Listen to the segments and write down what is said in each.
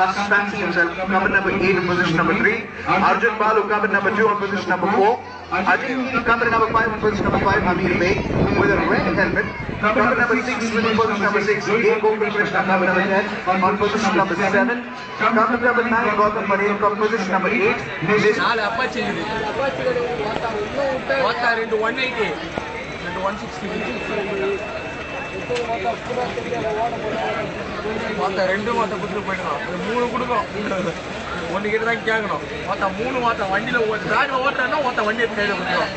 must fancy himself. Cover number 8 in position number 3. Arjun Balu, cover number 2 on position number 4. Ajay, cover number 5 on position number 5. Amir Bey with a red helmet. Cover number 6 with position number 6. A. Gokul Krishna, cover number 10 on position number 7. Cover number 9, Gautam Parekh on position number 8. This into 180 into 160 மொத்தம் ரெண்டு மொத்தம் கொடுத்துட்டு போயிடணும். மூணு கொடுக்கும், ஒன்று கிட்ட தான் கேட்கணும். மொத்தம் மூணு மொத்தம் வண்டியில் ட்ராக்ல ஓட்டுறேன்னா மொத்தம் வண்டியை கையில் கொடுத்துரும்.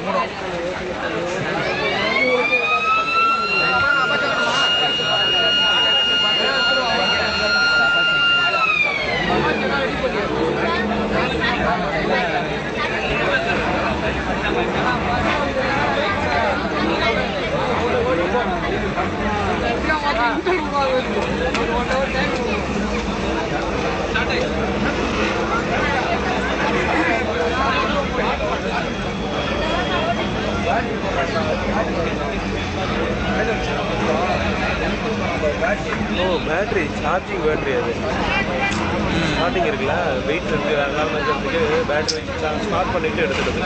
மூணும் பேட்டரி சார்ஜிங் பேட்டரி அது ஸ்டார்டிங் இருக்குல்ல வெயிட் இருக்குது அதெல்லாம் வைக்கிறதுக்கு பேட்டரி ஸ்டார்ட் பண்ணிவிட்டு எடுத்துடுது.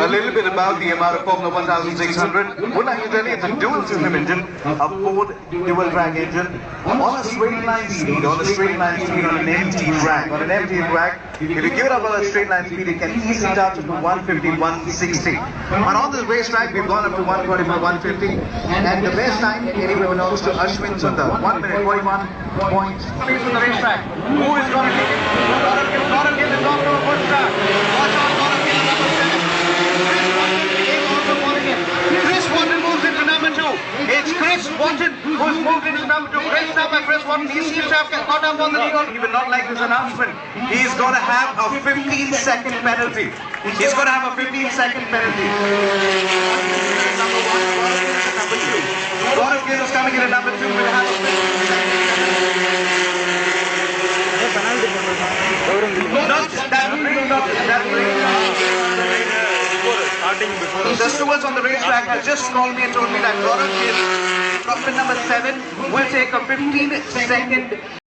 A little bit about the Yamaha Formula 1600. What I can tell you, it's a dual system engine, a Ford dual drag engine on a straight line speed, on an empty drag. On an empty drag, if you give it up on a straight line speed, it can easily touch up to 150, 160. And on this racetrack, we've gone up to 145, 150. And the best time anywhere belongs to Ashwin Sundar. 1 minute 41 points to the racetrack. Who is going to take it? Gaurav Gill is off to a good start. Watch out, Gaurav Gill, number 7. Chris Watton moves into number 2. It's Chris Watton who's moved into number 2. Great start by Chris Watton. He seems to have caught up on the lead. He will not like this announcement. He's going to have a 15-second penalty. He's going to have a 15-second penalty. Number 1, Gaurav Gill is number 2. Gaurav Gill is coming in at number 2. Will have a 15-second penalty. The stewards on the racetrack has just called me and told me that Gaurav Gill, cockpit number 7, will take a 15-second